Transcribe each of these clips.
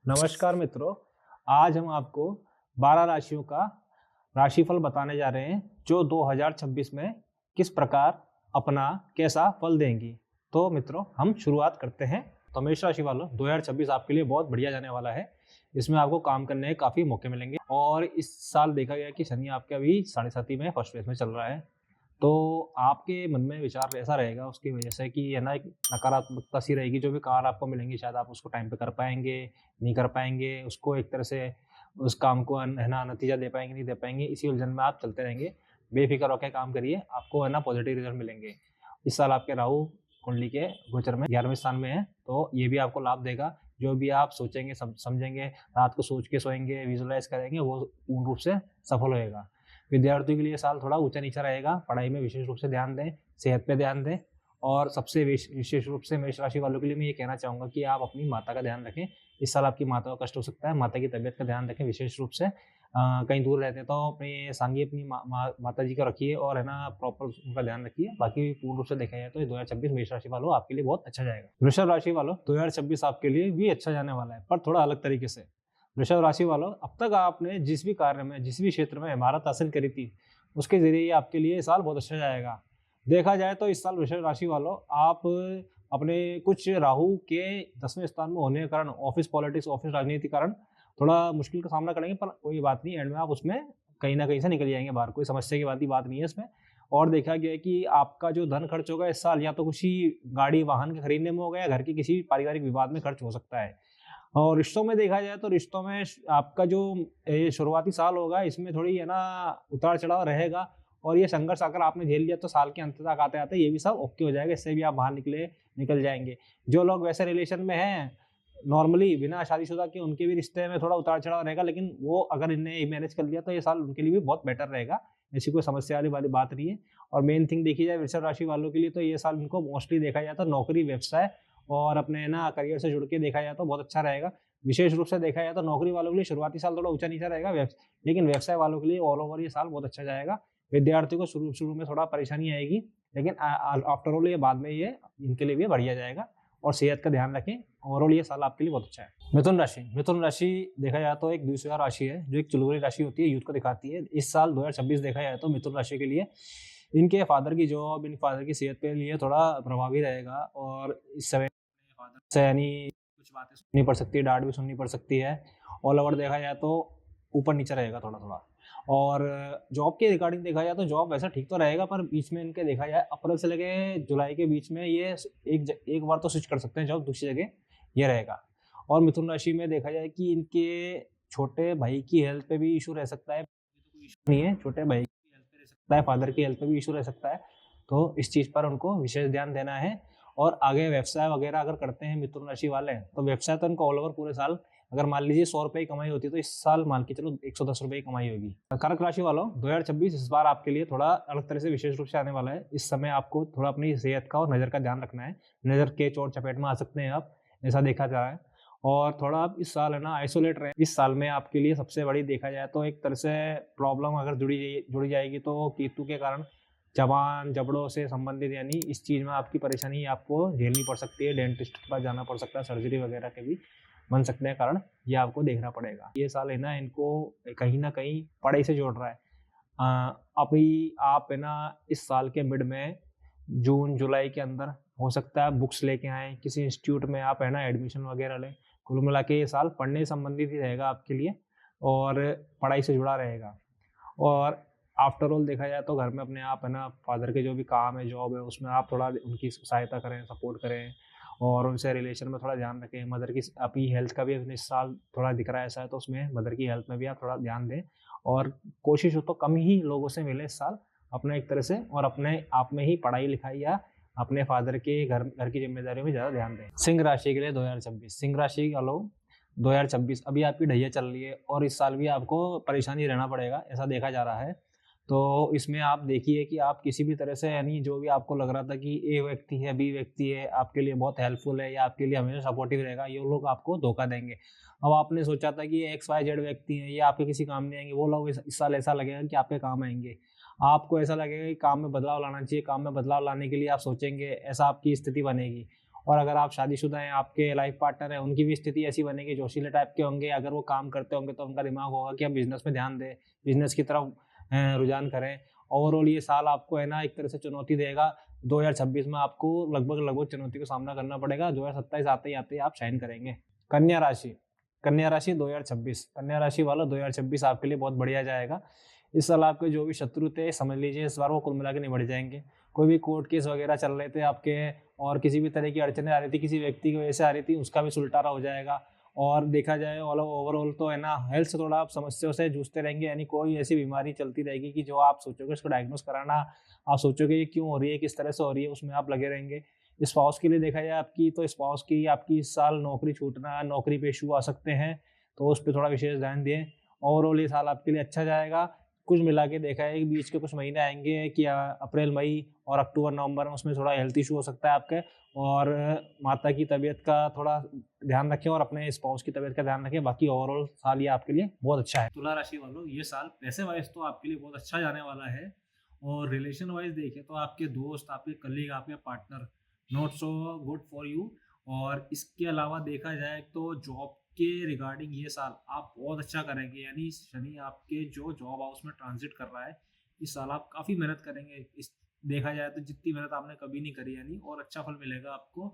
नमस्कार मित्रों। आज हम आपको 12 राशियों का राशिफल बताने जा रहे हैं जो 2026 में किस प्रकार अपना कैसा फल देंगी। तो मित्रों हम शुरुआत करते हैं। तो मेष राशि वालों 2026 आपके लिए बहुत बढ़िया जाने वाला है। इसमें आपको काम करने के काफ़ी मौके मिलेंगे और इस साल देखा गया कि शनि आपके अभी 7.5 में फर्स्ट प्लेस में चल रहा है। तो आपके मन में विचार ऐसा रहेगा उसकी वजह से कि है ना एक नकारात्मकता सी रहेगी। जो भी कार्य आपको मिलेंगे शायद आप उसको टाइम पे कर पाएंगे, नहीं कर पाएंगे, उसको एक तरह से उस काम को है ना नतीजा दे पाएंगे, नहीं दे पाएंगे, इसी उलझन में आप चलते रहेंगे। बेफिक्र होकर काम करिए, आपको है ना पॉजिटिव रिजल्ट मिलेंगे। इस साल आपके राहु कुंडली के गोचर में 11वें स्थान में है, तो ये भी आपको लाभ देगा। जो भी आप सोचेंगे समझेंगे, रात को सोच के सोएंगे, विजुलाइज करेंगे, वो पूर्ण रूप से सफल होएगा। विद्यार्थियों के लिए साल थोड़ा ऊंचा नीचा रहेगा। पढ़ाई में विशेष रूप से ध्यान दें, सेहत पे ध्यान दें और सबसे विशेष रूप से मेष राशि वालों के लिए मैं ये कहना चाहूँगा कि आप अपनी माता का ध्यान रखें। इस साल आपकी माता को कष्ट हो सकता है, माता की तबीयत का ध्यान रखें विशेष रूप से। कहीं दूर रहते हैं तो अपनी सांगी अपनी माता जी को रखिए और है ना प्रॉपर उनका ध्यान रखिए। बाकी पूर्ण रूप से देखा जाए तो 2026 मेष राशि वालों आपके लिए बहुत अच्छा जाएगा। वृषभ राशि वालों 2026 आपके लिए भी अच्छा जाने वाला है, पर थोड़ा अलग तरीके से। वृषभ राशि वालों अब तक आपने जिस भी कार्य में, जिस भी क्षेत्र में महारत हासिल करी थी, उसके जरिए आपके लिए साल बहुत अच्छा जाएगा। देखा जाए तो इस साल वृषभ राशि वालों आप अपने कुछ राहु के 10वें स्थान में होने के कारण, ऑफिस पॉलिटिक्स, ऑफिस राजनीति के कारण थोड़ा मुश्किल का सामना करेंगे, पर कोई बात नहीं, एंड में आप उसमें कहीं ना कहीं से निकल जाएंगे बाहर। कोई समस्या की बात नहीं है इसमें। और देखा गया है कि आपका जो धन खर्च होगा इस साल या तो किसी गाड़ी वाहन के खरीदने में होगा या घर के किसी पारिवारिक विवाद में खर्च हो सकता है। और रिश्तों में देखा जाए तो रिश्तों में आपका जो ये शुरुआती साल होगा इसमें थोड़ी है ना उतार चढ़ाव रहेगा। और ये संघर्ष अगर आपने झेल लिया तो साल के अंत तक आते आते ये भी सब ओके हो जाएगा। इससे भी आप बाहर निकल जाएंगे। जो लोग वैसे रिलेशन में हैं नॉर्मली बिना शादीशुदा के, उनके भी रिश्ते में थोड़ा उतार चढ़ाव रहेगा, लेकिन वो अगर इन्हें मैनेज कर लिया तो ये साल उनके लिए भी बहुत बेटर रहेगा। ऐसी कोई समस्या वाली बात नहीं है। और मेन थिंग देखी जाए वृषभ राशि वालों के लिए तो ये साल इनको मोस्टली देखा जाए तो नौकरी, व्यवसाय और अपने ना करियर से जुड़ के देखा जाए तो बहुत अच्छा रहेगा। विशेष रूप से देखा जाए तो नौकरी वालों के लिए शुरुआती साल थोड़ा ऊंचा नीचा रहेगा, लेकिन व्यवसाय वालों के लिए ऑल ओवर ये साल बहुत अच्छा जाएगा। विद्यार्थियों को शुरू में थोड़ा परेशानी आएगी, लेकिन आफ्टर ऑल ये बाद में ये इनके लिए भी बढ़िया जाएगा। और सेहत का ध्यान रखें, ओवरऑल ये साल आपके लिए बहुत अच्छा है। मिथुन राशि देखा जाए तो एक दूसरी राशि है जो एक चुलबुली राशि होती है, यूथ को दिखाती है। इस साल 2026 देखा जाए तो मिथुन राशि के लिए इनके फादर की जॉब, इन फादर की सेहत के लिए थोड़ा प्रभावी रहेगा। और इस समय फादर से यानी कुछ बातें सुननी पड़ सकती है, डांट भी सुननी पड़ सकती है। ऑल ओवर देखा जाए तो ऊपर नीचे रहेगा थोड़ा थोड़ा। और जॉब के रिगार्डिंग देखा जाए तो जॉब वैसा ठीक तो रहेगा, पर बीच में इनके देखा जाए अप्रैल से लेके जुलाई के बीच में ये एक बार तो स्विच कर सकते हैं जॉब दूसरी जगह, ये रहेगा। और मिथुन राशि में देखा जाए कि इनके छोटे भाई की हेल्थ पे भी इशू रह सकता है। कोई इशू नहीं है, छोटे भाई की हेल्थ पे रह सकता है, फादर की हेल्थ पे भी इशू रह सकता है। तो इस चीज पर उनको विशेष ध्यान देना है। और आगे व्यवसाय वगैरह अगर करते हैं मिथुन राशि वाले, तो व्यवसाय तो इनको ऑल ओवर पूरे साल, अगर मान लीजिए 100 रुपए की कमाई होती है तो इस साल मान के चलो 110 रुपए की कमाई होगी। कर्क राशि वालों 2026 इस बार आपके लिए थोड़ा अलग तरह से विशेष रूप से आने वाला है। इस समय आपको थोड़ा अपनी सेहत का और नजर का ध्यान रखना है। नजर के चोट चपेट में आ सकते हैं आप, ऐसा देखा जा रहा है। और थोड़ा आप इस साल है ना आइसोलेट रहे। इस साल में आपके लिए सबसे बड़ी देखा जाए तो एक तरह से प्रॉब्लम अगर जुड़ी जाएगी तो केतु के कारण जबान जबड़ों से संबंधित, यानी इस चीज में आपकी परेशानी आपको झेलनी पड़ सकती है। डेंटिस्ट के पास जाना पड़ सकता है, सर्जरी वगैरह के भी बन सकते हैं कारण, ये आपको देखना पड़ेगा। ये साल है ना इनको कहीं ना कहीं पढ़ाई से जोड़ रहा है। अभी आप है ना इस साल के मिड में जून जुलाई के अंदर हो सकता है बुक्स लेके आए किसी इंस्टीट्यूट में, आप है ना एडमिशन वगैरह लें। कुल मिला के ये साल पढ़ने संबंधित ही रहेगा आपके लिए और पढ़ाई से जुड़ा रहेगा। और आफ्टर ऑल देखा जाए तो घर में अपने आप है ना फादर के जो भी काम है, जॉब है, उसमें आप थोड़ा उनकी सहायता करें, सपोर्ट करें और उनसे रिलेशन में थोड़ा ध्यान रखें। मदर की अपनी हेल्थ का भी इस साल थोड़ा दिख रहा है ऐसा है, तो उसमें मदर की हेल्थ में भी आप थोड़ा ध्यान दें। और कोशिश हो तो कम ही लोगों से मिले इस साल अपने एक तरह से, और अपने आप में ही पढ़ाई लिखाई या अपने फादर के घर की जिम्मेदारियों में ज़्यादा ध्यान दें। सिंह राशि के लिए 2026, सिंह राशि का लोग 2026 अभी आपकी ढैया चल रही है और इस साल भी आपको परेशानी रहना पड़ेगा ऐसा देखा जा रहा है। तो इसमें आप देखिए कि आप किसी भी तरह से, यानी जो भी आपको लग रहा था कि ए व्यक्ति है, बी व्यक्ति है, आपके लिए बहुत हेल्पफुल है या आपके लिए हमेशा सपोर्टिव रहेगा, ये लोग आपको धोखा देंगे। अब आपने सोचा था कि एक्स वाई जेड व्यक्ति है ये आपके किसी काम नहीं आएंगे, वो लोग इस साल ऐसा लगेगा कि आपके काम आएंगे। आपको ऐसा लगेगा कि काम में बदलाव लाना चाहिए, काम में बदलाव लाने के लिए आप सोचेंगे, ऐसा आपकी स्थिति बनेगी। और अगर आप शादीशुदा हैं, आपके लाइफ पार्टनर है, उनकी भी स्थिति ऐसी बनेगी, जोशीले टाइप के होंगे। अगर वो काम करते होंगे तो उनका दिमाग होगा कि हम बिजनेस में ध्यान दें, बिजनेस की तरफ रुझान करें। ओवरऑल ये साल आपको है ना एक तरह से चुनौती देगा। 2026 में आपको लगभग चुनौती का सामना करना पड़ेगा। 2027 आते ही आप शाइन करेंगे। कन्या राशि, कन्या राशि 2026, कन्या राशि वालों 2026 आपके लिए बहुत बढ़िया जाएगा। इस साल आपके जो भी शत्रु थे समझ लीजिए इस बार वो कुल मिला के निबट जाएंगे। कोई भी कोर्ट केस वगैरह चल रहे थे आपके और किसी भी तरह की अड़चने आ रही थी, किसी व्यक्ति की वजह से आ रही थी, उसका भी सुलटारा हो जाएगा। और देखा जाए ओवरऑल तो है ना हेल्थ से थोड़ा आप समस्याओं से जूझते रहेंगे, यानी कोई ऐसी बीमारी चलती रहेगी कि जो आप सोचोगे उसको डायग्नोस कराना, आप सोचोगे ये क्यों हो रही है, किस तरह से हो रही है, उसमें आप लगे रहेंगे। स्पाउस के लिए देखा जाए आपकी, तो स्पाउस की आपकी इस साल नौकरी छूटना, नौकरी पे इशू आ सकते हैं, तो उस पर थोड़ा विशेष ध्यान दें। ओवरऑल ये साल आपके लिए अच्छा जाएगा। कुछ मिला के देखा है कि बीच के कुछ महीने आएंगे कि अप्रैल मई और अक्टूबर नवंबर में, उसमें थोड़ा हेल्थ इशू हो सकता है आपके। और माता की तबीयत का थोड़ा ध्यान रखें और अपने स्पाउस की तबीयत का ध्यान रखें। बाकी ओवरऑल साल ये आपके लिए बहुत अच्छा है। तुला राशि वालों ये साल पैसे वाइज तो आपके लिए बहुत अच्छा जाने वाला है। और रिलेशन वाइज देखें तो आपके दोस्त, आपके कलीग, आपके partner not so good for you. और इसके अलावा देखा जाए तो जॉब के रिगार्डिंग ये साल आप बहुत अच्छा करेंगे, यानी शनि आपके जो जॉब हाउस में ट्रांजिट कर रहा है, इस साल आप काफ़ी मेहनत करेंगे। इस देखा जाए तो जितनी मेहनत आपने कभी नहीं करी, यानी और अच्छा फल मिलेगा आपको।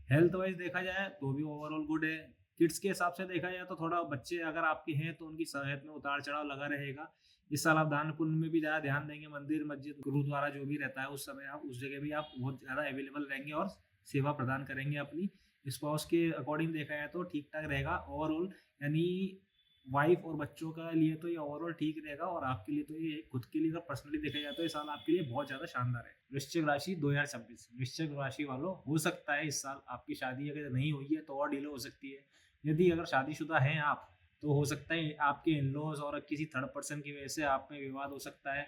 हेल्थ वाइज देखा जाए तो भी ओवरऑल गुड है। किड्स के हिसाब से देखा जाए तो थोड़ा बच्चे अगर आपके हैं तो उनकी सेहत में उतार चढ़ाव लगा रहेगा। इस साल आप दान पुण्य में भी ज़्यादा ध्यान देंगे, मंदिर मस्जिद गुरुद्वारा जो भी रहता है उस समय आप उस जगह भी आप बहुत ज़्यादा अवेलेबल रहेंगे और सेवा प्रदान करेंगे अपनी। स्पाउस के अकॉर्डिंग देखा जाए तो ठीक ठाक रहेगा ओवरऑल, यानी वाइफ और बच्चों का लिए तो ये ओवरऑल ठीक रहेगा। और आपके लिए तो ये खुद के लिए अगर पर्सनली देखा जाए तो ये साल आपके लिए बहुत ज़्यादा शानदार है। वृश्चिक राशि 2026, वृश्चिक राशि वालों हो सकता है इस साल आपकी शादी अगर नहीं हुई है तो और डिले हो सकती है। यदि अगर शादीशुदा हैं आप तो हो सकता है आपके इन-लॉज और किसी थर्ड पर्सन की वजह से आप में विवाद हो सकता है।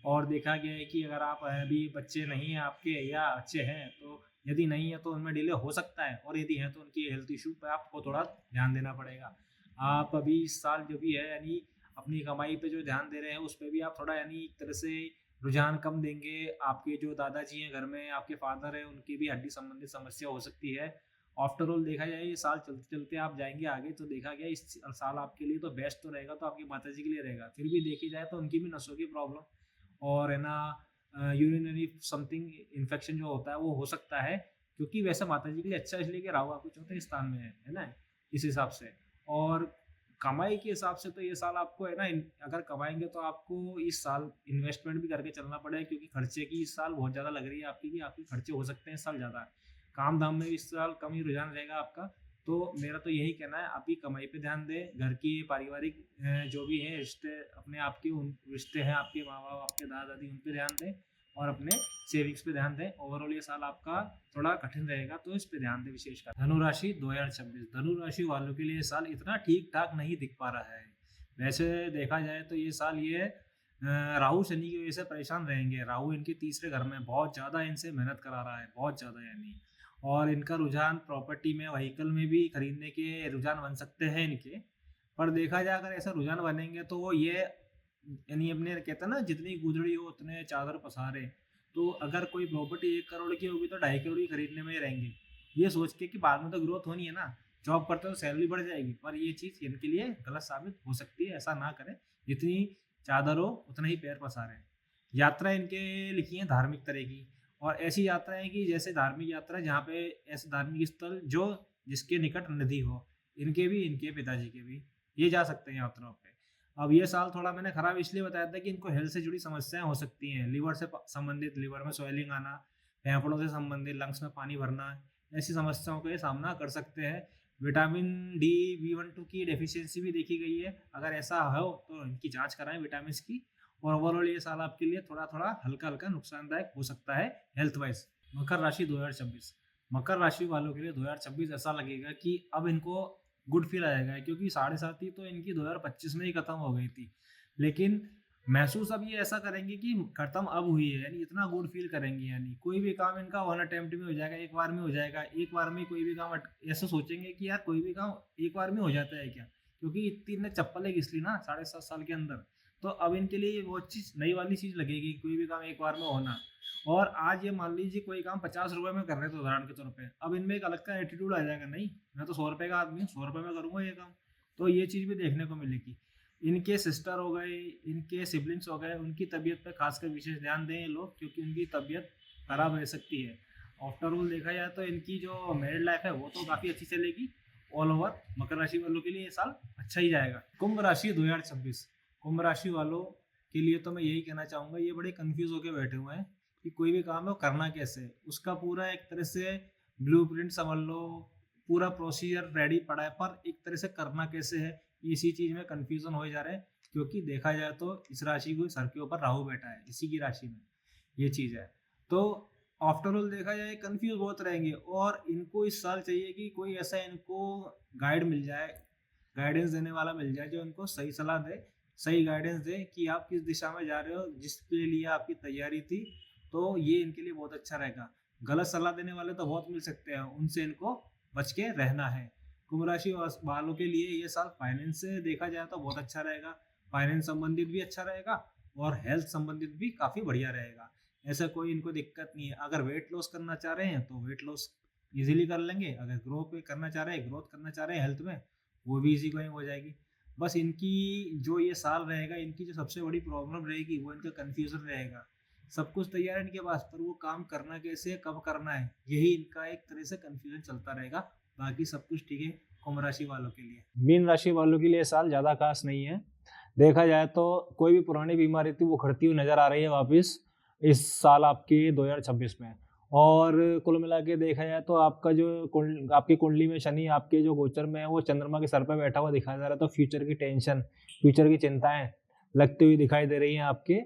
और देखा गया है कि अगर आप अभी बच्चे नहीं हैं आपके या अच्छे हैं तो यदि नहीं है तो उनमें डिले हो सकता है, और यदि है तो उनकी हेल्थ इशू पे आपको थोड़ा ध्यान देना पड़ेगा। आप अभी इस साल जो भी है यानी अपनी कमाई पे जो ध्यान दे रहे हैं उस पर भी आप थोड़ा यानी एक तरह से रुझान कम देंगे। आपके जो दादाजी हैं घर में, आपके फादर हैं, उनकी भी हड्डी संबंधित समस्या हो सकती है। आफ्टर ऑल देखा जाए ये साल चलते चलते आप जाएंगे आगे, तो देखा गया इस साल आपके लिए तो बेस्ट तो रहेगा, तो आपकी माता जी के लिए रहेगा। फिर भी देखी जाए तो उनकी भी नसों की प्रॉब्लम और है ना यूरिनरी समथिंग इन्फेक्शन जो होता है वो हो सकता है, क्योंकि वैसे माता जी के लिए अच्छा इसलिए कि राहु आपके चौथे स्थान में है ना, इस हिसाब से। और कमाई के हिसाब से तो ये साल आपको है ना अगर कमाएंगे तो आपको इस साल इन्वेस्टमेंट भी करके चलना पड़ेगा, क्योंकि खर्चे की इस साल बहुत ज़्यादा लग रही है आपकी, कि आपके खर्चे हो सकते हैं इस साल ज़्यादा। काम धाम में इस साल कम ही रुझान रहेगा आपका। तो मेरा तो यही कहना है आप ही कमाई पे ध्यान दें, घर की पारिवारिक जो भी हैं रिश्ते अपने आपके उन रिश्ते हैं, आपके माँ बाप, आपके दादा दादी, उन पे ध्यान दें और अपने सेविंग्स पे ध्यान दें। ओवरऑल ये साल आपका थोड़ा कठिन रहेगा तो इस पे ध्यान दें विशेषकर। धनुराशि 2026, धनुराशि वालों के लिए ये साल इतना ठीक ठाक नहीं दिख पा रहा है। वैसे देखा जाए तो ये साल ये राहु शनि की वजह से परेशान रहेंगे। राहु इनके तीसरे घर में बहुत ज़्यादा इनसे मेहनत करा रहा है, बहुत ज़्यादा यानी। और इनका रुझान प्रॉपर्टी में, व्हीकल में भी खरीदने के रुझान बन सकते हैं इनके। पर देखा जाए अगर ऐसा रुझान बनेंगे तो वो ये यानी अपने कहते हैं ना जितनी गुदड़ी हो उतने चादर पसारे। तो अगर कोई प्रॉपर्टी 1 करोड़ की होगी तो 2.5 करोड़ की खरीदने में ही रहेंगे, ये सोच के कि बाद में तो ग्रोथ होनी है ना, जॉब करते तो सैलरी बढ़ जाएगी। पर ये चीज़ इनके लिए गलत साबित हो सकती है, ऐसा ना करें। जितनी चादर हो उतना ही पैर पसारें। यात्रा इनके लिखी है धार्मिक तरह की, और ऐसी यात्राएं कि जैसे धार्मिक यात्रा जहाँ पे ऐसे धार्मिक स्थल जो जिसके निकट नदी हो, इनके भी इनके पिताजी के भी ये जा सकते हैं यात्राओं पे। अब ये साल थोड़ा मैंने खराब इसलिए बताया था कि इनको हेल्थ से जुड़ी समस्याएं हो सकती हैं, लिवर से संबंधित, लिवर में स्वेलिंग आना, फेफड़ों से संबंधित, लंग्स में पानी भरना, ऐसी समस्याओं का ये सामना कर सकते हैं। विटामिन डी B12 की डेफिशिएंसी भी देखी गई है, अगर ऐसा हो तो इनकी जांच कराएं विटामिन की। और ओवरऑल ये साल आपके लिए थोड़ा थोड़ा हल्का हल्का नुकसानदायक हो सकता है हेल्थ वाइज। मकर राशि 2026, मकर राशि वालों के लिए 2026 ऐसा लगेगा कि अब इनको गुड फील आएगा, क्योंकि 7.5 तो इनकी 2025 में ही खत्म हो गई थी, लेकिन महसूस अब ये ऐसा करेंगे कि खत्म अब हुई है, यानी इतना गुड फील करेंगे। यानी कोई भी काम इनका 1 अटेम्प्ट में हो जाएगा, एक बार में हो जाएगा, एक बार में कोई भी काम ऐसा सोचेंगे कि यार कोई भी काम एक बार में हो जाता है क्या, क्योंकि इतनी ने चप्पलें घिस ली ना 7.5 साल के अंदर। तो अब इनके लिए वो चीज़ नई वाली चीज़ लगेगी, कोई भी काम एक बार में होना। और आज ये मान लीजिए कोई काम 50 रुपए में कर रहे थे उदाहरण के तौर पे, अब इनमें एक अलग का एटीट्यूड आ जाएगा, नहीं मैं तो 100 रुपए का आदमी हूँ, 100 रुपए में करूँगा ये काम। तो ये चीज़ भी देखने को मिलेगी। इनके सिस्टर हो गए, इनके सिबलिंग्स हो गए, उनकी तबीयत पे खासकर विशेष ध्यान दें ये लोग, क्योंकि उनकी तबीयत खराब रह सकती है। आफ्टर ऑल देखा जाए तो इनकी जो मैरिड लाइफ है वो तो काफ़ी अच्छी चलेगी। ऑल ओवर मकर राशि वालों के लिए ये साल अच्छा ही जाएगा। कुंभ राशि 2026, कुंभ राशि वालों के लिए तो मैं यही कहना चाहूँगा, ये बड़े कंफ्यूज होकर बैठे हुए हैं कि कोई भी काम है वो करना कैसे है। उसका पूरा एक तरह से ब्लूप्रिंट समझ लो, पूरा प्रोसीजर रेडी पड़ा है, पर एक तरह से करना कैसे है इसी चीज़ में कंफ्यूजन हो जा रहा है। क्योंकि देखा जाए तो इस राशि को सर के ऊपर राहु बैठा है, इसी की राशि में ये चीज़ है। तो आफ्टर ऑल देखा जाए कंफ्यूज बहुत रहेंगे, और इनको इस साल चाहिए कि कोई ऐसा इनको गाइड मिल जाए, गाइडेंस देने वाला मिल जाए जो इनको सही सलाह दे, सही गाइडेंस दे कि आप किस दिशा में जा रहे हो, जिसके लिए आपकी तैयारी थी। तो ये इनके लिए बहुत अच्छा रहेगा। गलत सलाह देने वाले तो बहुत मिल सकते हैं, उनसे इनको बच के रहना है। कुंभ राशि वालों के लिए ये साल फाइनेंस से देखा जाए तो बहुत अच्छा रहेगा। फाइनेंस संबंधित भी अच्छा रहेगा और हेल्थ संबंधित भी काफ़ी बढ़िया रहेगा। ऐसा कोई इनको दिक्कत नहीं है। अगर वेट लॉस करना चाह रहे हैं तो वेट लॉस इजीली कर लेंगे, अगर ग्रोथ करना चाह रहे हैं, ग्रोथ करना चाह रहे हैं हेल्थ में, वो भी इजी गोइंग हो जाएगी। बस इनकी जो ये साल रहेगा, इनकी जो सबसे बड़ी प्रॉब्लम रहेगी वो इनका कन्फ्यूजन रहेगा। सब कुछ तैयार है इनके पास, पर वो काम करना कैसे है, कब करना है, यही इनका एक तरह से कन्फ्यूजन चलता रहेगा। बाकी सब कुछ ठीक है कुंभ राशि वालों के लिए। मीन राशि वालों के लिए साल ज़्यादा खास नहीं है। देखा जाए तो कोई भी पुरानी बीमारी थी वो खड़ती हुई नजर आ रही है वापस इस साल आपके 2026 में। और कुल मिला के देखा जाए तो आपका जो आपकी कुंडली में शनि आपके जो गोचर में है वो चंद्रमा के सर पर बैठा हुआ दिखाया जा रहा है। तो फ्यूचर की टेंशन, फ्यूचर की चिंताएं लगती हुई दिखाई दे रही हैं आपके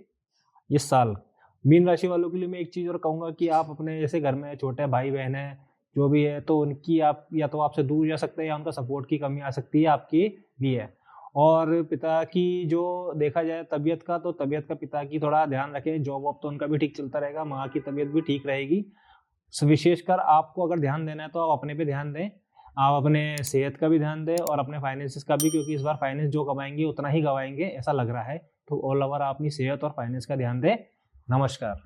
इस साल। मीन राशि वालों के लिए मैं एक चीज़ और कहूँगा कि आप अपने जैसे घर में छोटे भाई बहन हैं जो भी है, तो उनकी आप या तो आपसे दूर जा सकते हैं या उनका सपोर्ट की कमी आ सकती है आपके लिए। और पिता की जो देखा जाए तबीयत का, तो तबीयत का पिता की थोड़ा ध्यान रखें। जॉब वॉब तो उनका भी ठीक चलता रहेगा, माँ की तबीयत भी ठीक रहेगी। विशेषकर आपको अगर ध्यान देना है तो आप अपने पे ध्यान दें, आप अपने सेहत का भी ध्यान दें और अपने फाइनेंसिस का भी, क्योंकि इस बार फाइनेंस जो कमाएंगे उतना ही गवाएंगे ऐसा लग रहा है। तो ऑल ओवर आप अपनी सेहत और फाइनेंस का ध्यान दें। नमस्कार।